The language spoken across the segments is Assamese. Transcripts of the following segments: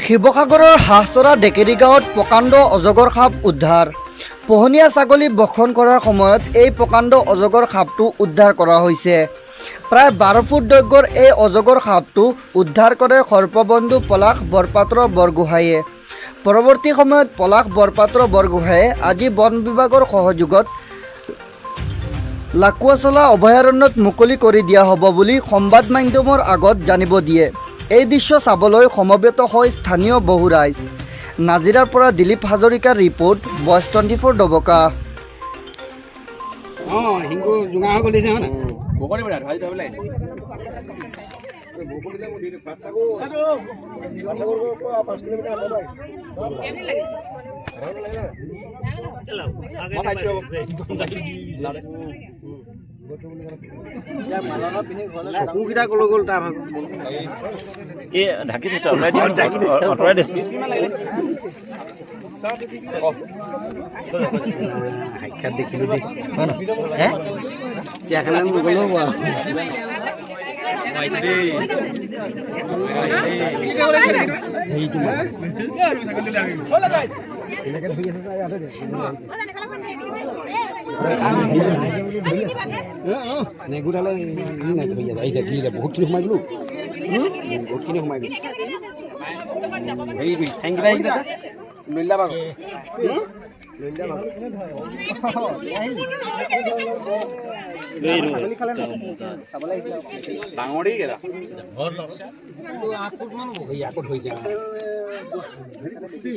শিৱসাগৰৰ হাঁহচৰা ডেকেৰী গাঁৱত প্ৰকাণ্ড অজগৰ সাপ উদ্ধাৰ। পোহনীয়া ছাগলী বক্ষণ কৰাৰ সময়ত এই প্ৰকাণ্ড অজগৰ সাপটো উদ্ধাৰ কৰা হৈছে। প্ৰায় 12 ফুট দৈৰ্ঘ্যৰ এই অজগৰ সাপটো উদ্ধাৰ কৰে সৰ্পবন্ধু পলাশ বৰপাত্ৰ বৰগোহাঁইয়ে। পৰৱৰ্তী সময়ত পলাশ বৰপাত্ৰ বৰগোহাঁইয়ে আজি বন বিভাগৰ সহযোগত লাকুৱাচলা অভয়াৰণ্যত মুকলি কৰি দিয়া হ'ব বুলি সংবাদ মাধ্যমৰ আগত জানিব দিয়ে। এই দৃশ্য চাবলৈ সমবেত হয় স্থানীয় বহু ৰাইজ। নাজিৰাৰ পৰা দিলীপ হাজৰিকাৰ ৰিপৰ্ট, বয়স 24 ডবকা। নেগুৰালে বহুতখিনি সোমাই গলো বহুতখিনি সোমাই গলো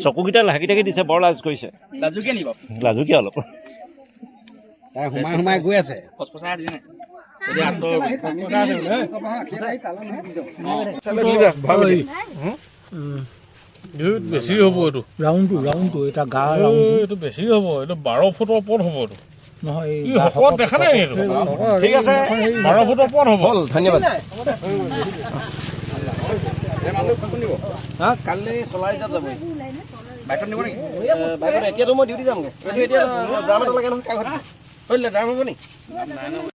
চকুকেইটা লাহেকি থাকি দিছে, বৰ লাজ কৰিছে। লাজুকীয়া অলপ তাই সোমাই সোমাই গৈ আছে। বেছি হ'ব এইটো ৰাউণ্ডটো এটা গা এইটো বেছি হ'ব, এইটো 12 ফুটৰ ওপৰত হ'ব এইটো। নহয়, শকত দেখা নাই এইটো। ঠিক আছে, 12 ফুটৰ ওপৰত হ'ব। ধন্যবাদ। কালি চলাই যাব বাইকত নিব নেকি? বাইকত এতিয়াতো মই ডিউটি যামগৈ। এতিয়া ড্ৰামাটো লাগে নহয়, কাগজ ড্ৰাম হ'ব নেকি?